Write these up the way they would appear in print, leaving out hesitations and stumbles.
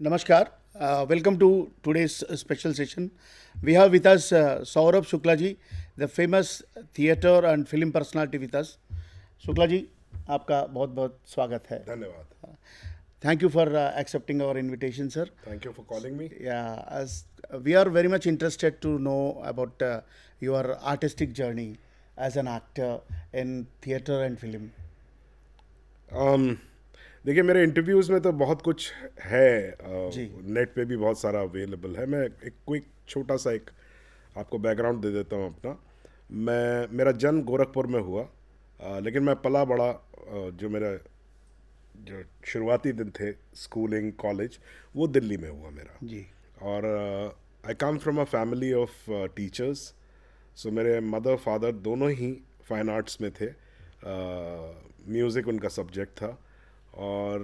Namaskar. Welcome to today's special session. We have with us Saurabh Shukla ji, the famous theatre and film personality with us. Shukla ji, आपका बहुत बहुत स्वागत है. धन्यवाद. Thank you for accepting our invitation, sir. Thank you for calling me. Yeah, as we are very much interested to know about your artistic journey as an actor in theatre and film. देखिए, मेरे interviews में तो बहुत कुछ है, जी. Net पे भी बहुत सारा अवेलेबल है. मैं एक क्विक छोटा सा एक आपको बैकग्राउंड दे देता हूँ अपना. मेरा जन्म गोरखपुर में हुआ, लेकिन मैं पला बड़ा जो शुरुआती दिन थे स्कूलिंग कॉलेज वो दिल्ली में हुआ मेरा. जी. और I come from a family of teachers. So मेरे मदर फादर दोनों ही फाइन आर्ट्स में थे. म्यूज़िक उनका सब्जेक्ट था. और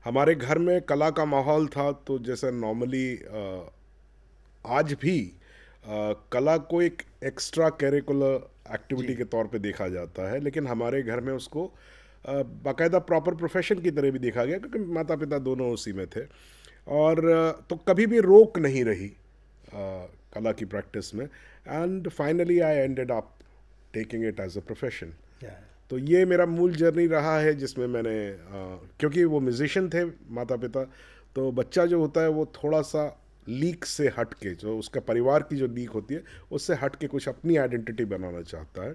हमारे घर में कला का माहौल था. तो जैसे नॉर्मली आज भी कला को एक एक्स्ट्रा करिकुलर एक्टिविटी के तौर पे देखा जाता है, लेकिन हमारे घर में उसको बाकायदा प्रॉपर प्रोफेशन की तरह भी देखा गया, क्योंकि माता पिता दोनों उसी में थे. और तो कभी भी रोक नहीं रही कला की प्रैक्टिस में. And finally I ended up taking it as a profession. तो ये मेरा मूल जर्नी रहा है, जिसमें मैंने क्योंकि वो म्यूजिशियन थे माता पिता, तो बच्चा जो होता है वो थोड़ा सा लीक से हट के, जो उसका परिवार की जो लीक होती है उससे हट के कुछ अपनी आइडेंटिटी बनाना चाहता है.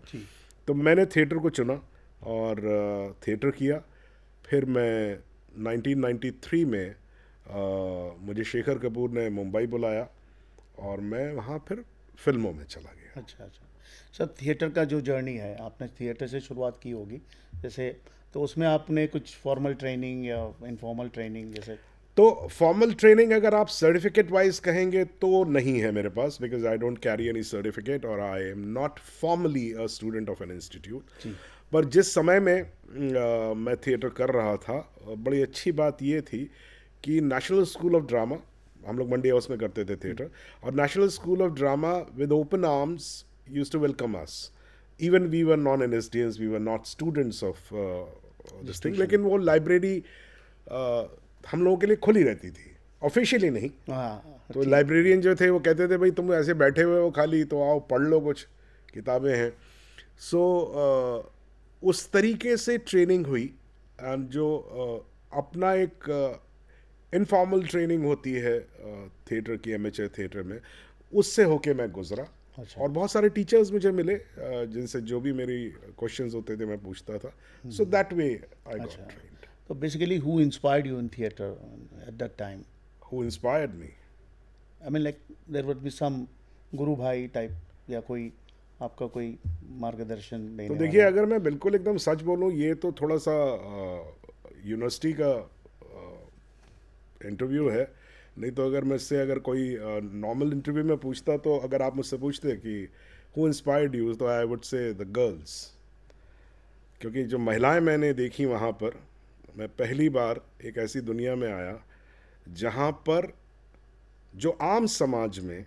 तो मैंने थिएटर को चुना और थिएटर किया. फिर मैं 1993 में मुझे शेखर कपूर ने मुंबई बुलाया और मैं वहाँ फिर फिल्मों में चला गया. अच्छा. सर, थिएटर का जो जर्नी है, आपने थिएटर से शुरुआत की होगी जैसे, तो उसमें आपने कुछ फॉर्मल ट्रेनिंग या इनफॉर्मल ट्रेनिंग जैसे? तो फॉर्मल ट्रेनिंग अगर आप सर्टिफिकेट वाइज कहेंगे तो नहीं है मेरे पास, because I don't carry any certificate और I am not formally a student of an institute. पर जिस समय में मैं थिएटर कर रहा था, बड़ी अच्छी बात ये थी कि नेशनल स्कूल ऑफ ड्रामा, हम लोग मंडी हाउस में करते थे थिएटर, और national school of drama with open arms used to welcome us. Even we were non-NSDNs, we were not students of this thing. लेकिन वो लाइब्रेरी हम लोगों के लिए खुली रहती थी, ऑफिशियली नहीं. तो लाइब्रेरियन जो थे वो कहते थे भाई तुम ऐसे बैठे हुए हो खाली, तो आओ पढ़ लो, कुछ किताबें हैं. सो उस तरीके से ट्रेनिंग हुई. एंड जो अपना एक इनफॉर्मल ट्रेनिंग होती है थिएटर की, एमेचर थिएटर में, उससे होके मैं गुजरा. और बहुत सारे टीचर्स मुझे मिले जिनसे जो भी मेरी क्वेश्चंस होते थे मैं पूछता था. So that way I got trained. तो basically who inspired you in theatre at that time? Who inspired me? I mean like there would be some guru bhai type, या कोई आपका कोई मार्गदर्शन देने तो देखिए, अगर मैं बिल्कुल एकदम सच बोलूं, ये तो थोड़ा सा यूनिवर्सिटी का इंटरव्यू है. नहीं तो अगर मुझसे अगर कोई नॉर्मल इंटरव्यू में पूछता, तो अगर आप मुझसे पूछते कि हु इंस्पायर्ड यू, तो I would say the girls. क्योंकि जो महिलाएं मैंने देखी वहाँ पर, मैं पहली बार एक ऐसी दुनिया में आया जहाँ पर जो आम समाज में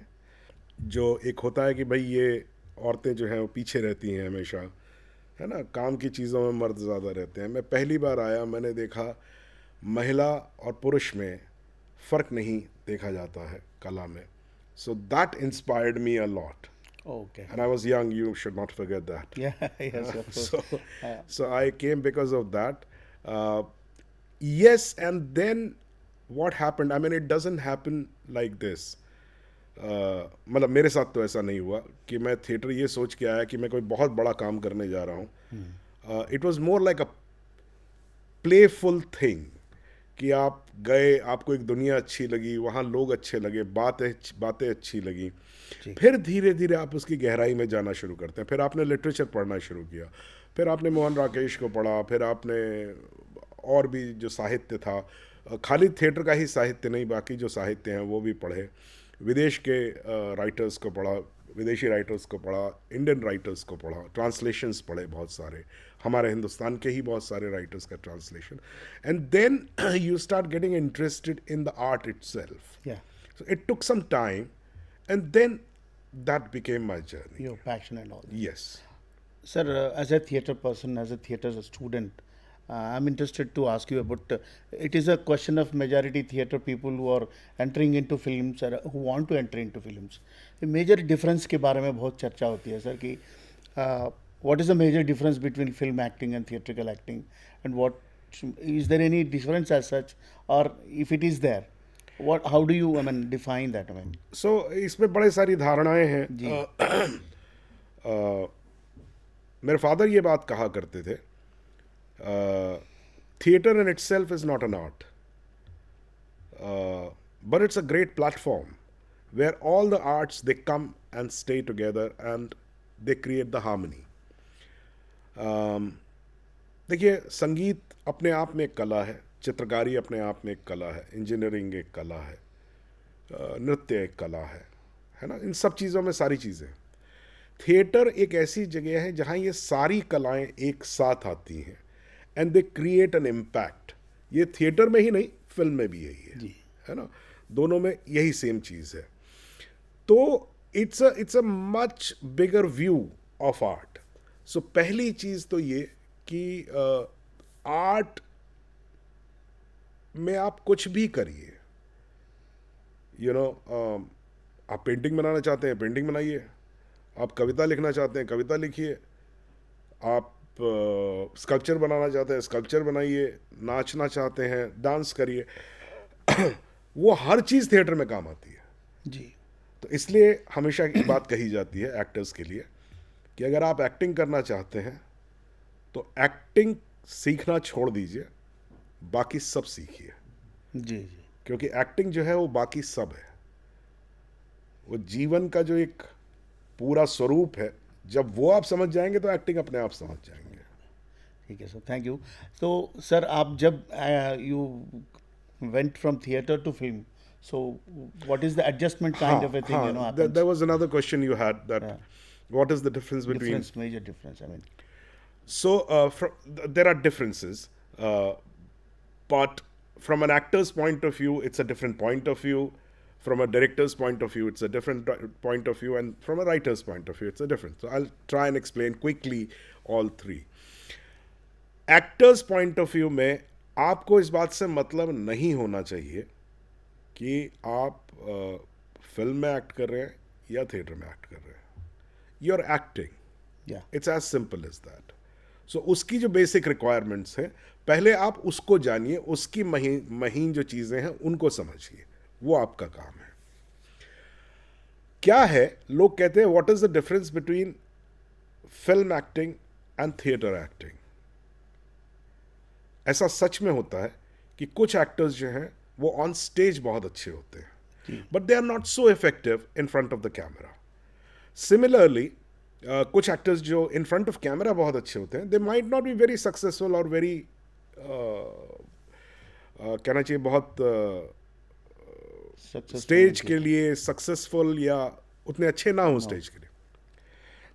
जो एक होता है कि भाई ये औरतें जो हैं वो पीछे रहती हैं हमेशा, है ना, काम की चीज़ों में मर्द ज़्यादा रहते हैं. मैं पहली बार आया, मैंने देखा महिला और पुरुष में फ़र्क नहीं देखा जाता है कला में. So that inspired me a lot. Okay. And I was young, you should not forget that. Yeah, yes, of course. So I came because of that. Yes, and then what happened, I mean, it doesn't happen like this. मतलब मेरे साथ तो ऐसा नहीं हुआ कि मैं theatre ये सोच के आया कि मैं कोई बहुत बड़ा काम करने जा रहा हूँ. It was more like a playful thing. कि आप गए, आपको एक दुनिया अच्छी लगी, वहाँ लोग अच्छे लगे, बातें अच्छी लगी. फिर धीरे धीरे आप उसकी गहराई में जाना शुरू करते हैं. फिर आपने लिटरेचर पढ़ना शुरू किया, फिर आपने मोहन राकेश को पढ़ा, फिर आपने और भी जो साहित्य था, खाली थिएटर का ही साहित्य नहीं, बाकी जो साहित्य हैं वो भी पढ़े. विदेश के राइटर्स को पढ़ा, विदेशी राइटर्स को पढ़ा, इंडियन राइटर्स को पढ़ा, ट्रांसलेशंस पढ़े बहुत सारे, हमारे हिंदुस्तान के ही बहुत सारे राइटर्स का translation. And then you start getting interested in the art itself. So it took some time and then that became my journey. Your passion and all. Yes. Sir, as a theatre person, as a theatre student, I'm interested to ask you about. It is a question of majority theatre people who are entering into films or who want to enter into films. The major difference के बारे में बहुत चर्चा होती है sir कि what is the major difference between film acting and theatrical acting, and what is there any difference as such, or if it is there, what how do you define that? सो इसमें बड़े सारी धारणाएं हैं. जी. मेरे father ये बात कहा करते थे, theatre in itself is not an art, but it's a great platform where all the arts they come and stay together and they create the harmony. देखिए, संगीत अपने आप में एक कला है, चित्रकारी अपने आप में एक कला है, इंजीनियरिंग एक कला है, नृत्य एक कला है ना. इन सब चीज़ों में सारी चीज़ें. थिएटर एक ऐसी जगह है जहाँ ये सारी कलाएं एक साथ आती हैं and they create an impact. ये थिएटर में ही नहीं, फिल्म में भी यही है ना. दोनों में यही सेम चीज़ है. तो it's a much bigger view of art. So पहली चीज़ तो ये कि आर्ट में आप कुछ भी करिए. आप पेंटिंग बनाना चाहते हैं, पेंटिंग बनाइए. आप कविता लिखना चाहते हैं, कविता लिखिए. आप स्कल्पचर बनाना चाहते हैं, स्कल्पचर बनाइए. नाचना चाहते हैं, डांस करिए. वो हर चीज़ थिएटर में काम आती है जी. तो इसलिए हमेशा एक बात कही जाती है एक्टर्स के लिए कि अगर आप एक्टिंग करना चाहते हैं तो एक्टिंग सीखना छोड़ दीजिए, बाकी सब सीखिए. जी. क्योंकि एक्टिंग जो है वो बाकी सब है. वो जीवन का जो एक पूरा स्वरूप है, जब वो आप समझ जाएंगे तो एक्टिंग अपने आप समझ जाएंगे. ठीक है सर, थैंक यू. तो सर आप जब you went from theatre to film, so what is the adjustment kind of a thing happens? There was another question you had, that what is the difference between major difference, so there are differences, but from an actor's point of view it's a different point of view, from a director's point of view it's a different point of view, and from a writer's point of view it's a different. So I'll try and explain quickly all three. Actor's point of view में आपको इस बात से मतलब नहीं होना चाहिए कि आप फिल्म में एक्ट कर रहे हैं या थिएटर में एक्ट कर रहे हैं. You are acting. It's as simple as that. So उसकी जो बेसिक रिक्वायरमेंट्स हैं, पहले आप उसको जानिए, उसकी महीन जो चीज़ें हैं उनको समझिए. वो आपका काम है. क्या है, लोग कहते हैं what is the difference between film acting and theatre acting. ऐसा सच में होता है कि कुछ एक्टर्स जो हैं वो ऑन स्टेज बहुत अच्छे होते हैं, but they are not so effective in front of the camera. Similarly कुछ एक्टर्स जो इन फ्रंट ऑफ कैमरा बहुत अच्छे होते हैं, they might not be very successful और वेरी कहना चाहिए बहुत स्टेज के लिए सक्सेसफुल या उतने अच्छे ना हो स्टेज के लिए.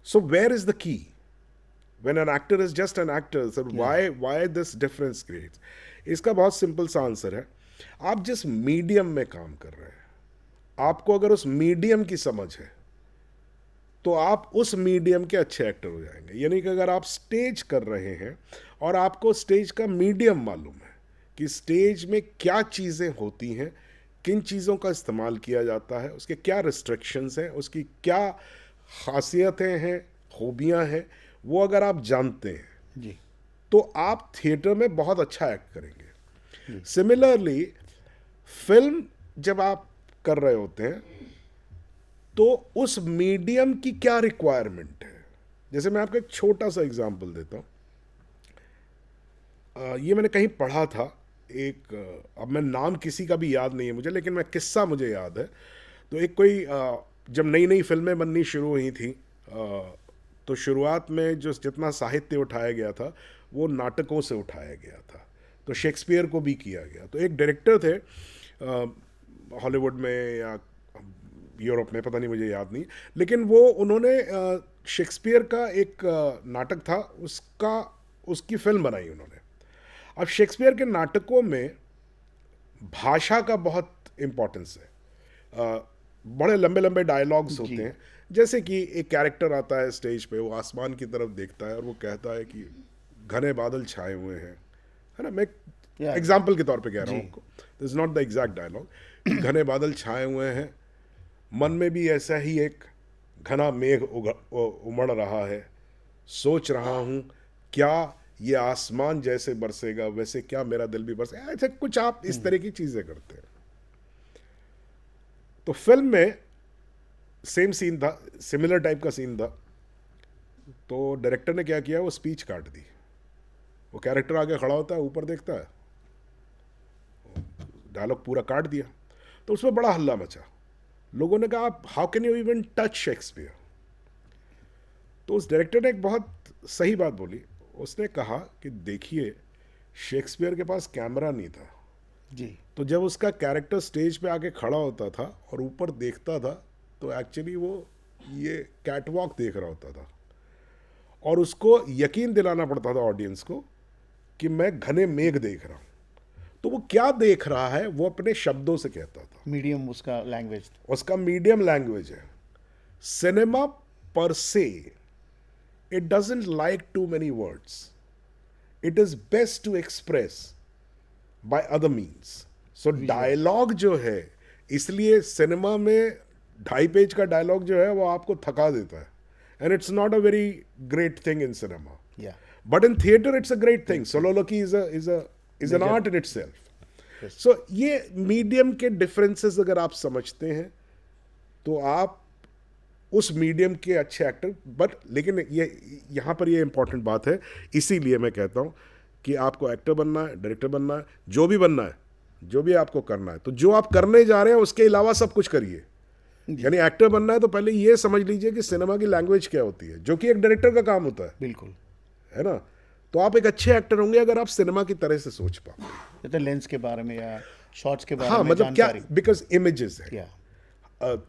So where is the key when an actor is just an actor? So why this difference creates? इसका बहुत सिंपल सा आंसर है. आप जिस मीडियम में काम कर रहे हैं, आपको अगर उस मीडियम की समझ है तो आप उस मीडियम के अच्छे एक्टर हो जाएंगे. यानी कि अगर आप स्टेज कर रहे हैं और आपको स्टेज का मीडियम मालूम है कि स्टेज में क्या चीज़ें होती हैं, किन चीज़ों का इस्तेमाल किया जाता है, उसके क्या रिस्ट्रिक्शंस हैं, उसकी क्या खासियतें हैं, खूबियाँ हैं, वो अगर आप जानते हैं जी, तो आप थिएटर में बहुत अच्छा एक्ट करेंगे. सिमिलरली फिल्म जब आप कर रहे होते हैं तो उस मीडियम की क्या रिक्वायरमेंट है. जैसे मैं आपको एक छोटा सा एग्जांपल देता हूँ. ये मैंने कहीं पढ़ा था, अब मैं नाम किसी का भी याद नहीं है मुझे, लेकिन मैं किस्सा मुझे याद है. तो एक कोई जब नई नई फिल्में बननी शुरू हुई थी, तो शुरुआत में जो जितना साहित्य उठाया गया था वो नाटकों से उठाया गया था. तो शेक्सपियर को भी किया गया. तो एक डायरेक्टर थे हॉलीवुड में या यूरोप में, पता नहीं, मुझे याद नहीं, लेकिन वो उन्होंने शेक्सपियर का एक नाटक था, उसकी फिल्म बनाई उन्होंने. अब शेक्सपियर के नाटकों में भाषा का बहुत इम्पोर्टेंस है. बड़े लंबे लंबे डायलॉग्स होते हैं. जैसे कि एक कैरेक्टर आता है स्टेज पे, वो आसमान की तरफ देखता है और वो कहता है कि घने बादल छाए हुए हैं, है ना, मैं Yeah. एग्जाम्पल के तौर पे कह रहा हूँ जी. आपको, this is not the exact dialogue. घने बादल छाए हुए हैं, मन में भी ऐसा ही एक घना मेघ उमड़ रहा है, सोच रहा हूँ क्या ये आसमान जैसे बरसेगा वैसे क्या मेरा दिल भी बरसेगा, ऐसे कुछ आप इस तरह की चीजें करते हैं। तो फिल्म में सेम सीन था, सिमिलर टाइप का सीन था। तो डायरेक्टर ने क्या किया, वो स्पीच काट दी। वो कैरेक्टर आगे खड़ा होता है, ऊपर देखता है, डायलॉग पूरा काट दिया। तो उसमें बड़ा हल्ला मचा। लोगों ने कहा how can you even touch Shakespeare. तो उस डायरेक्टर ने एक बहुत सही बात बोली। उसने कहा कि देखिए, शेक्सपियर के पास कैमरा नहीं था, जी. तो जब उसका कैरेक्टर स्टेज पे आके खड़ा होता था और ऊपर देखता था, तो एक्चुअली वो ये कैटवॉक देख रहा होता था, और उसको यकीन दिलाना पड़ता था ऑडियंस को कि मैं घने मेघ देख रहा हूँ। तो वो क्या देख रहा है वो अपने शब्दों से कहता था। मीडियम उसका लैंग्वेज. उसका मीडियम लैंग्वेज है। सिनेमा पर से it doesn't like too many words, it is best to express by other means. So dialogue जो है, इसलिए सिनेमा में 2.5 पेज का डायलॉग जो है वो आपको थका देता है, and it's not a very great thing in cinema, Yeah. But in theatre it's a great thing. Soliloquy is an art in itself. So ये मीडियम के डिफरेंसेस अगर आप समझते हैं तो आप उस मीडियम के अच्छे एक्टर, बट लेकिन ये यहाँ पर ये इंपॉर्टेंट बात है, इसीलिए मैं कहता हूँ कि आपको एक्टर बनना है, डायरेक्टर बनना है, जो भी बनना है, जो भी आपको करना है, तो जो आप करने जा रहे हैं उसके अलावा सब कुछ करिए। यानी एक्टर बनना है तो पहले ये समझ लीजिए कि सिनेमा की लैंग्वेज क्या होती है, जो कि एक डायरेक्टर का काम होता बिल्कुल. है ना। तो आप एक अच्छे एक्टर होंगे अगर आप सिनेमा की तरह से सोच पाओ। जैसे लेंस के बारे में या शॉट्स के बारे हाँ, में मतलब क्या, जानकारी. बिकॉज इमेजेस है। Yeah.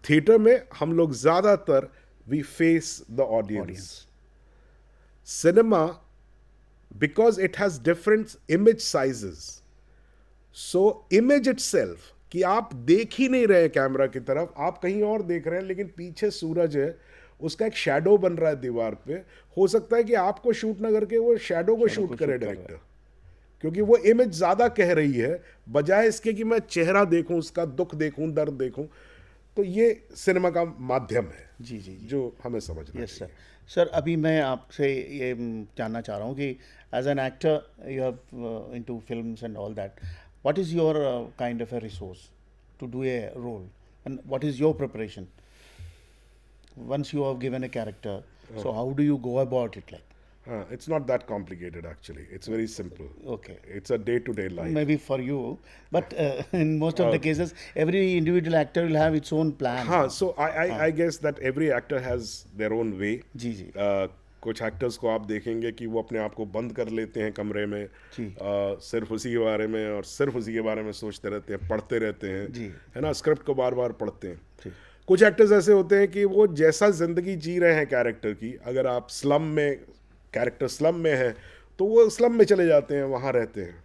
थिएटर में हम लोग ज्यादातर we face the audience. Cinema, because it has different image sizes, so image itself, कि आप देख ही नहीं रहे कैमरा की तरफ, आप कहीं और देख रहे हैं, लेकिन पीछे सूरज है, उसका एक शैडो बन रहा है दीवार पे। हो सकता है कि आपको शूट ना करके वो शैडो को शूट करे डायरेक्टर, क्योंकि वो इमेज ज्यादा कह रही है बजाय इसके कि मैं चेहरा देखूं, उसका दुख देखूं, दर्द देखूं। तो ये सिनेमा का माध्यम है जी जी. जो हमें समझना यस सर. चाहिए। सर, अभी मैं आपसे ये जानना चाह रहा हूँ कि as an actor you have into films and all that, what is your kind of a resource to do a role, and what is your preparation once you have given a character? So how do you go about it, like? It's not that complicated actually. It's very simple. Okay. It's a day-to-day life. Maybe for you, but in most of the cases every individual actor will have its own plan. हाँ, so I guess that every actor has their own way. जी जी. कुछ actors को आप देखेंगे कि वो अपने आप को बंद कर लेते हैं कमरे में, जी. सिर्फ उसी के बारे में और सिर्फ उसी के बारे में सोचते रहते हैं, पढ़ते रहते हैं, जी. है ना, स्क्रिप्ट को बार बार पढ़ते हैं। जी. कुछ एक्टर्स ऐसे होते हैं कि वो जैसा जिंदगी जी रहे हैं कैरेक्टर की, अगर आप स्लम में, कैरेक्टर स्लम में है तो वो स्लम में चले जाते हैं, वहाँ रहते हैं।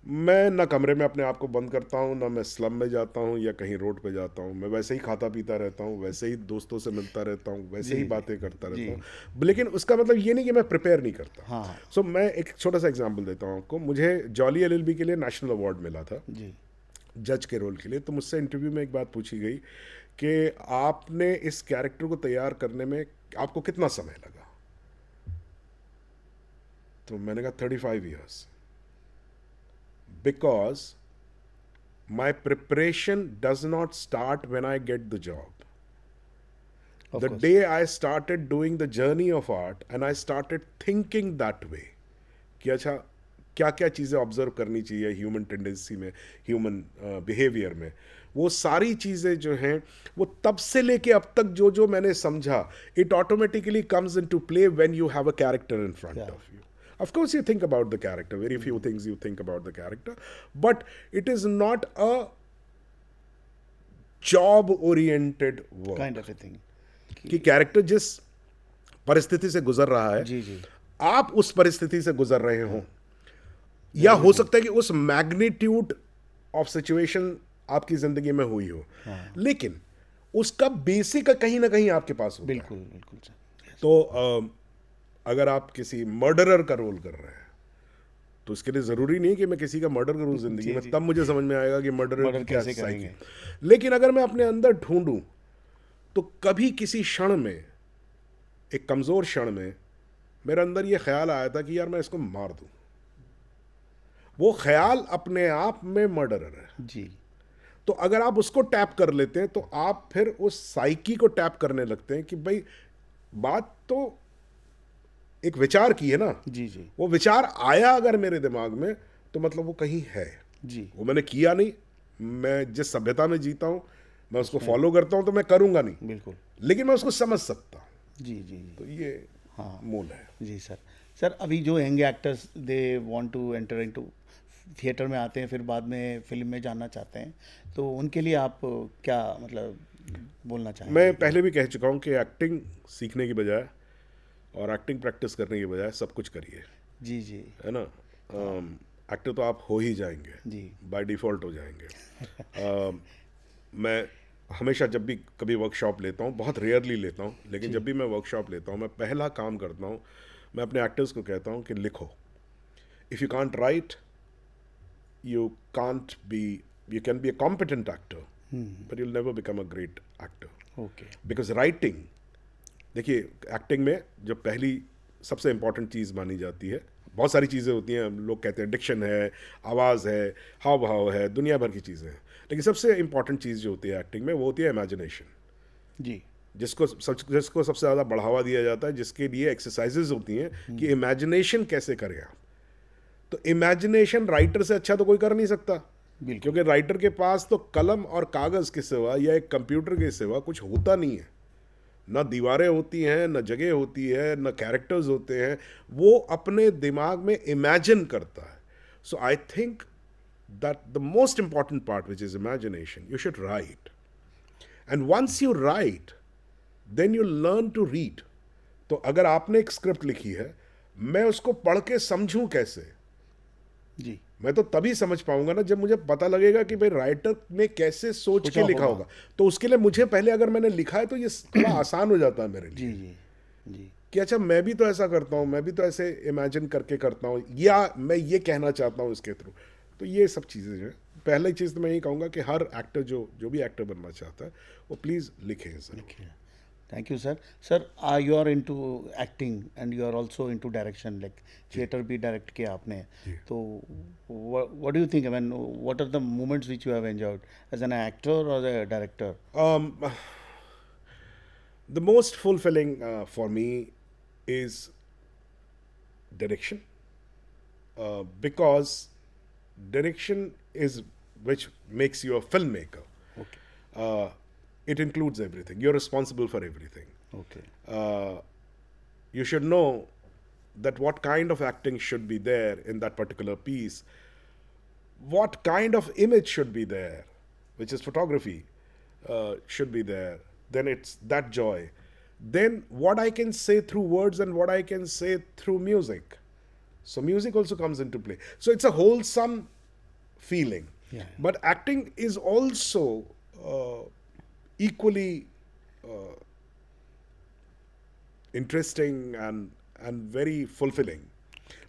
मैं ना कमरे में अपने आप को बंद करता हूँ, ना मैं स्लम में जाता हूँ या कहीं रोड पे जाता हूँ। मैं वैसे ही खाता पीता रहता हूँ, वैसे ही दोस्तों से मिलता रहता हूँ, वैसे ही बातें करता रहता हूँ। लेकिन उसका मतलब ये नहीं कि मैं प्रिपेयर नहीं करता। हाँ. सो मैं एक छोटा सा एग्जाम्पल देता हूँ आपको। मुझे जॉली LLB के लिए नेशनल अवार्ड मिला था जी. जज के रोल के लिए। तो मुझसे इंटरव्यू में एक बात पूछी गई कि आपने इस कैरेक्टर को तैयार करने में आपको कितना समय लगा। तो मैंने कहा 35 years, because my preparation does not start when I get the job. The day I started doing the journey of art and I started thinking that way कि अच्छा क्या क्या चीज़ें ऑब्जर्व करनी चाहिए ह्यूमन टेंडेंसी में, ह्यूमन बिहेवियर में, वो सारी चीज़ें जो हैं वो तब से लेके अब तक जो जो मैंने समझा, it automatically comes into play when you have a character in front of you. Of course, you think about the character. Very few things you think about the character, but it is not a job-oriented work. Kind of a thing. कि character जिस परिस्थिति से गुजर रहा है, जी जी. आप उस परिस्थिति से गुजर रहे हो, या हो सकता है कि उस मैग्नीट्यूड ऑफ सिचुएशन आपकी जिंदगी में हुई हो, लेकिन उसका बेसिक कहीं ना कहीं आपके पास होता है. बिल्कुल बिल्कुल सर. तो अगर आप किसी मर्डरर का रोल कर रहे हैं तो इसके लिए ज़रूरी नहीं कि मैं किसी का मर्डर करूं ज़िंदगी में, तब मुझे समझ में आएगा कि मर्डर मर्डर क्या कैसे साइकी। करेंगे। लेकिन अगर मैं अपने अंदर ढूंढूं तो कभी किसी क्षण में, एक कमज़ोर क्षण में, मेरे अंदर ये ख्याल आया था कि यार मैं इसको मार दूं। वो ख्याल अपने आप में मर्डरर है। जी तो अगर आप उसको टैप कर लेते हैं तो आप फिर उस साइकी को टैप करने लगते हैं कि भाई बात तो एक विचार की है ना, जी जी वो विचार आया अगर मेरे दिमाग में तो मतलब वो कहीं है, जी वो मैंने किया नहीं। मैं जिस सभ्यता में जीता हूं मैं उसको फॉलो करता हूं तो मैं करूंगा नहीं, बिल्कुल। लेकिन मैं उसको समझ सकता हूं। जी जी जी तो ये हाँ मूल है। जी सर। सर अभी जो young actors they want to enter into theatre में आते हैं, फिर बाद में फिल्म में जाना चाहते हैं, तो उनके लिए आप क्या मतलब बोलना चाहेंगे? मैं पहले भी कह चुका हूं कि एक्टिंग सीखने की बजाय और एक्टिंग प्रैक्टिस करने की बजाय सब कुछ करिए, जी जी है ना। एक्टर तो आप हो ही जाएंगे, जी बाय डिफ़ॉल्ट हो जाएंगे। मैं हमेशा जब भी कभी वर्कशॉप लेता हूँ, बहुत रेयरली लेता हूँ, लेकिन जब भी मैं वर्कशॉप लेता हूँ मैं पहला काम करता हूँ, मैं अपने एक्टर्स को कहता हूँ कि लिखो। If you can't right you can't be, you can be a competent actor but you'll never become a great actor okay because writing, देखिए एक्टिंग में जो पहली सबसे इंपॉर्टेंट चीज़ मानी जाती है, बहुत सारी चीज़ें होती हैं, लोग कहते हैं डिक्शन है, आवाज़ है, हाव भाव है, दुनिया भर की चीज़ें हैं, लेकिन सबसे इंपॉर्टेंट चीज़ जो होती है एक्टिंग में वो होती है इमेजिनेशन, जी जिसको सबसे ज़्यादा बढ़ावा दिया जाता है, जिसके लिए एक्सरसाइजेज होती हैं कि इमेजिनेशन कैसे करें आप। तो इमेजिनेशन राइटर से अच्छा तो कोई कर नहीं सकता, बिल्कुल क्योंकि राइटर के पास तो कलम और कागज़ के सिवा या एक कंप्यूटर के सिवा कुछ होता नहीं है। ना दीवारें होती हैं, ना जगह होती है, ना कैरेक्टर्स होते हैं, वो अपने दिमाग में इमेजिन करता है। So I think that the most important part which is imagination, you should write, and once you write then you learn to read. तो अगर आपने एक स्क्रिप्ट लिखी है, मैं उसको पढ़ के समझूं कैसे? जी मैं तो तभी समझ पाऊंगा ना जब मुझे पता लगेगा कि भाई राइटर ने कैसे सोच सोचा के लिखा होगा। होगा। तो उसके लिए मुझे पहले, अगर मैंने लिखा है तो ये थोड़ा आसान हो जाता है मेरे लिए जी जी जी कि अच्छा मैं भी तो ऐसा करता हूँ, मैं भी तो ऐसे इमेजिन करके करता हूँ, या मैं ये कहना चाहता हूँ इसके थ्रू। तो ये सब चीज़ें जो है, पहली चीज़ तो मैं यही कहूँगा कि हर एक्टर जो भी एक्टर बनना चाहता है वो प्लीज़ लिखें ज़रूर। Thank you sir. Sir you are into acting and you are also into direction, like theatre भी डायरेक्ट किया आपने, तो what do you think, I mean what are the moments which you have enjoyed as an actor और a director? The most fulfilling for me is direction, because direction is which makes you a filmmaker. Okay It includes everything. You're responsible for everything. Okay You should know that what kind of acting should be there in that particular piece, what kind of image should be there, which is photography, should be there. Then it's that joy. Then what I can say through words and what I can say through music. So music also comes into play. So it's a wholesome feeling. Yeah. But acting is also equally interesting and very fulfilling.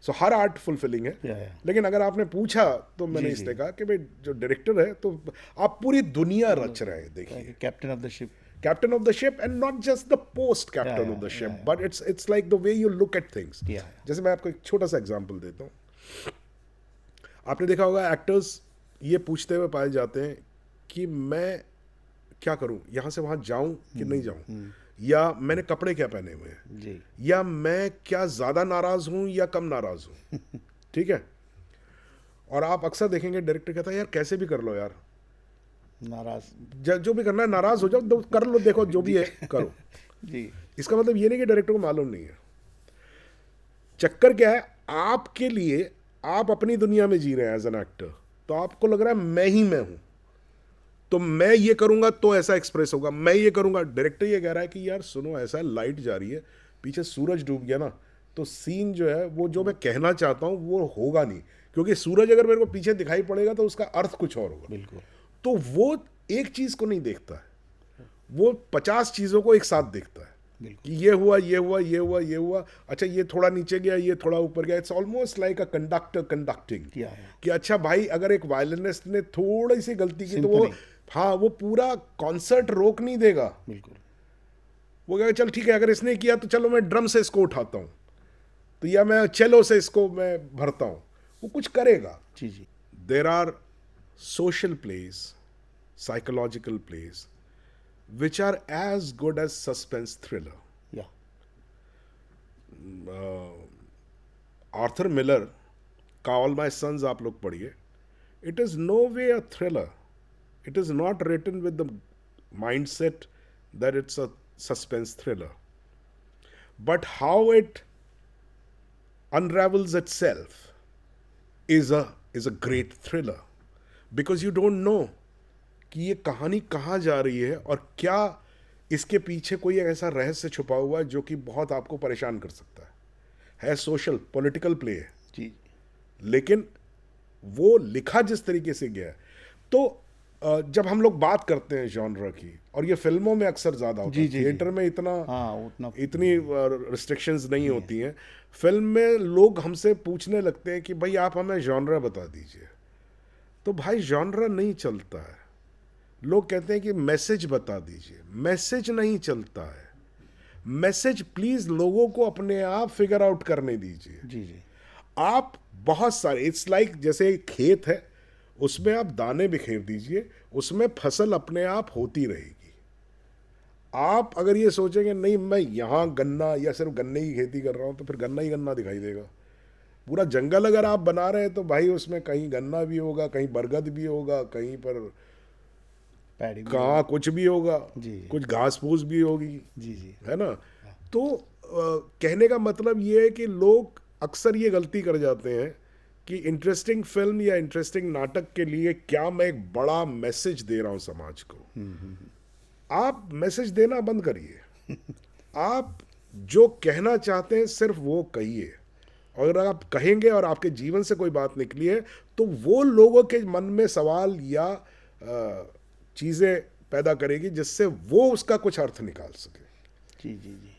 So her art fulfilling है। Yeah. लेकिन अगर आपने पूछा तो मैंने जी, इसलिए कहा कि भाई जो डायरेक्टर है तो आप पूरी दुनिया रच रहे हैं। देखिए, captain of the ship. captain of the ship, and not just the post captain Yeah, of the yeah, ship, yeah. but it's like the way you look at things. Yeah. जैसे मैं आपको एक छोटा सा एग्जांपल देता हूँ। आपने देखा होगा एक्टर्स ये पूछते हुए पाए जाते हैं कि मैं क्या करूं, यहां से वहां जाऊं कि नहीं जाऊं, या मैंने कपड़े क्या पहने हुए हैं, जी या मैं क्या ज्यादा नाराज हूं या कम नाराज हूं। ठीक है, और आप अक्सर देखेंगे डायरेक्टर कहता है यार कैसे भी कर लो यार, नाराज। जो भी करना है नाराज हो जाओ, तो कर लो, देखो जो भी है करो। जी इसका मतलब ये नहीं कि डायरेक्टर को मालूम नहीं है। चक्कर क्या है, आपके लिए आप अपनी दुनिया में जी रहे हैं एज एन एक्टर, तो आपको लग रहा है मैं ही मैं हूं, तो मैं ये करूंगा तो ऐसा एक्सप्रेस होगा, मैं ये करूंगा। डायरेक्टर ये कह रहा है कि यार सुनो, ऐसा लाइट जा रही है, पीछे सूरज डूब गया ना, तो सीन जो है वो जो मैं कहना चाहता हूं वो होगा नहीं, क्योंकि सूरज अगर मेरे को पीछे दिखाई पड़ेगा तो उसका अर्थ कुछ और होगा। बिल्कुल तो वो एक चीज को नहीं देखता है, वो 50 चीजों को एक साथ देखता है। बिल्कुल। कि ये हुआ, ये हुआ, ये हुआ, ये हुआ, अच्छा ये थोड़ा नीचे गया, ये थोड़ा ऊपर गया। It's almost like a conductor conducting, किया है। कि अच्छा भाई अगर एक वायलिनिस्ट ने थोड़ी सी गलती की तो वो, सिम्फनी। हाँ, वो पूरा कॉन्सर्ट रोक नहीं देगा। बिल्कुल। वो कहेगा चल ठीक है, अगर इसने किया तो चलो मैं ड्रम से इसको उठाता हूँ, तो या मैं चेलो से इसको मैं भरता हूँ, वो कुछ करेगा। जी जी। There are social plays, psychological plays, which are as good as suspense thriller. या आर्थर मिलर का ऑल माई सन्स आप लोग पढ़िए। It is no way a thriller, it is not written with the mind set that it's a suspense thriller, but how it unravels itself is a great thriller, because you don't know कि ये कहानी कहाँ जा रही है और क्या इसके पीछे कोई ऐसा रहस्य छुपा हुआ है जो कि बहुत आपको परेशान कर सकता है सोशल पॉलिटिकल प्ले है, जी लेकिन वो लिखा जिस तरीके से गया है। तो जब हम लोग बात करते हैं जॉनर की, और ये फिल्मों में अक्सर ज़्यादा होता है, जी, जी, थिएटर में इतना हाँ उतना इतनी रिस्ट्रिक्शंस नहीं होती हैं। फिल्म में लोग हमसे पूछने लगते हैं कि भाई आप हमें जॉनरा बता दीजिए, तो भाई जॉनरा नहीं चलता है। लोग कहते हैं कि मैसेज बता दीजिए, मैसेज नहीं चलता है। मैसेज प्लीज लोगों को अपने आप फिगर आउट करने दीजिए। जी जी। आप बहुत सारे, इट्स लाइक जैसे एक खेत है, उसमें आप दाने बिखेर दीजिए, उसमें फसल अपने आप होती रहेगी। आप अगर ये सोचेंगे नहीं मैं यहाँ गन्ना या सिर्फ गन्ने की खेती कर रहा हूँ, तो फिर गन्ना ही गन्ना दिखाई देगा। पूरा जंगल अगर आप बना रहे हैं तो भाई उसमें कहीं गन्ना भी होगा, कहीं बरगद भी होगा, कहीं पर पैडी भी कहाँ कुछ भी होगा, जी। कुछ घास फूस भी होगी, जी जी। है ना। तो कहने का मतलब ये है कि लोग अक्सर ये गलती कर जाते हैं कि इंटरेस्टिंग फिल्म या इंटरेस्टिंग नाटक के लिए क्या मैं एक बड़ा मैसेज दे रहा हूं समाज को। आप मैसेज देना बंद करिए। आप जो कहना चाहते हैं सिर्फ वो कहिए, और अगर आप कहेंगे और आपके जीवन से कोई बात निकली है तो वो लोगों के मन में सवाल या चीज़ें पैदा करेगी जिससे वो उसका कुछ अर्थ निकाल सके। जी जी जी।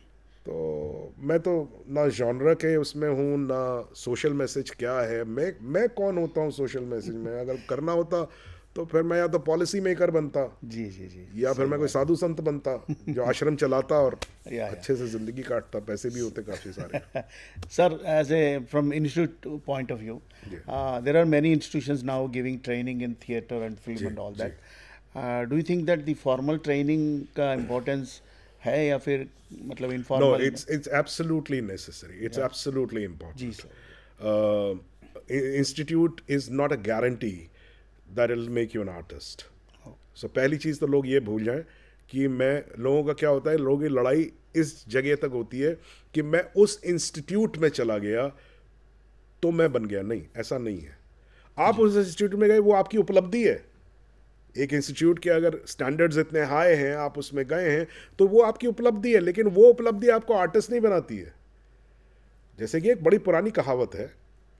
तो मैं तो ना जॉनर के उसमें हूँ, ना सोशल मैसेज क्या है। मैं कौन होता हूँ सोशल मैसेज में? अगर करना होता तो फिर मैं या तो पॉलिसी मेकर बनता, जी जी जी। या फिर मैं कोई साधु संत बनता जो आश्रम चलाता और या। अच्छे से जिंदगी काटता, पैसे भी होते काफ़ी सारे। Sir, as a from institute point of view, there are many institutions now giving training in theater and film ji, and all ji. that. Do you think that the formal training का importance है या फिर मतलब No, informal? it's absolutely necessary. It's absolutely important. Ji sir. Institute is not a guarantee that it'll make you an artist. So पहली चीज़ तो लोग ये भूल जाएं कि मैं, लोगों का क्या होता है, लोगों की लड़ाई इस जगह तक होती है कि मैं उस इंस्टीट्यूट में चला गया तो मैं बन गया। नहीं, ऐसा नहीं है। आप उस इंस्टीट्यूट में गए, वो आपकी उपलब्धि है। एक इंस्टीट्यूट के अगर स्टैंडर्ड्स इतने हाई हैं, आप उसमें गए हैं, तो वो आपकी उपलब्धि है, लेकिन वो उपलब्धि आपको आर्टिस्ट नहीं बनाती है। जैसे कि एक बड़ी पुरानी कहावत है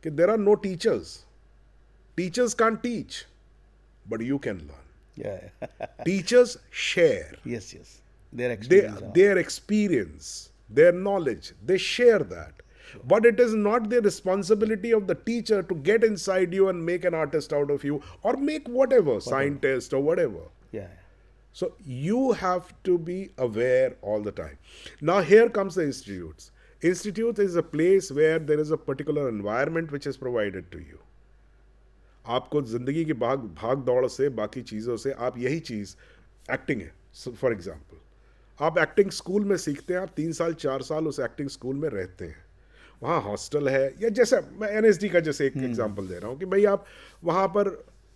कि there are no teachers, teachers can't teach but you can learn. Yeah. Teachers share Yes yes. Their experience. their experience, their knowledge, they share that. But it is not the responsibility of the teacher to get inside you and make an artist out of you, or make whatever, scientist or whatever. Yeah. So you have to be aware all the time. Now here comes the institutes. Institute is a place where there is a particular environment which is provided to you. आपको ज़िंदगी की भाग दौड़ से, बाकी चीज़ों से, आप यही चीज़, एक्टिंग है फॉर एग्जांपल, आप एक्टिंग स्कूल में सीखते हैं, आप 3 साल 4 साल उस एक्टिंग स्कूल में रहते हैं, वहाँ हॉस्टल है, या जैसे मैं NSD का जैसे एक एग्जांपल दे रहा हूँ कि भाई आप वहाँ पर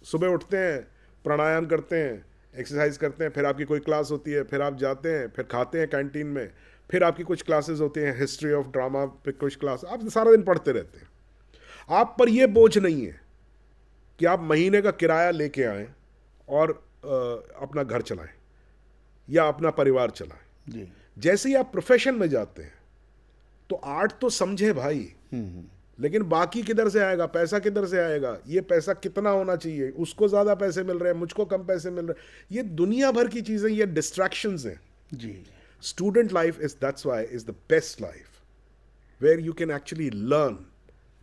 सुबह उठते हैं, प्राणायाम करते हैं, एक्सरसाइज करते हैं, फिर आपकी कोई क्लास होती है, फिर आप जाते हैं, फिर खाते हैं कैंटीन में, फिर आपकी कुछ क्लासेस होती हैं, हिस्ट्री ऑफ ड्रामा पे कुछ क्लास, आप सारा दिन पढ़ते रहते हैं। आप पर यह बोझ नहीं है कि आप महीने का किराया लेके आएँ और अपना घर चलाएं या अपना परिवार चलाएं। जी। जैसे ही आप प्रोफेशन में जाते हैं तो आर्ट तो समझे भाई, लेकिन बाकी किधर से आएगा, पैसा किधर से आएगा, ये पैसा कितना होना चाहिए, उसको ज़्यादा पैसे मिल रहे हैं, मुझको कम पैसे मिल रहे हैं, ये दुनिया भर की चीज़ें, ये डिस्ट्रैक्शंस हैं। जी। Student life that's why is the best life, where you can actually learn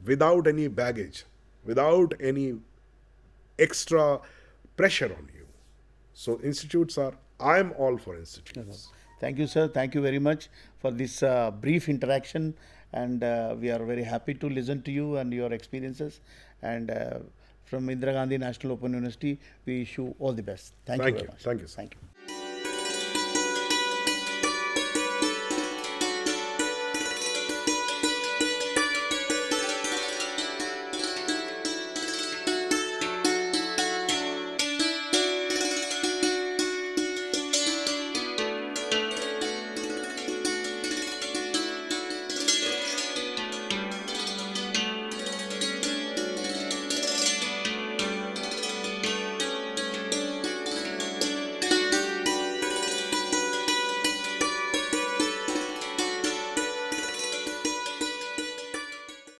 without any baggage, without any extra pressure on you. So institutes I'm all for institutes. Thank you, sir. Thank you very much for this brief interaction, and we are very happy to listen to you and your experiences. And from Indira Gandhi National Open University, we wish you all the best. Thank you very much. Thank you, sir. Thank you.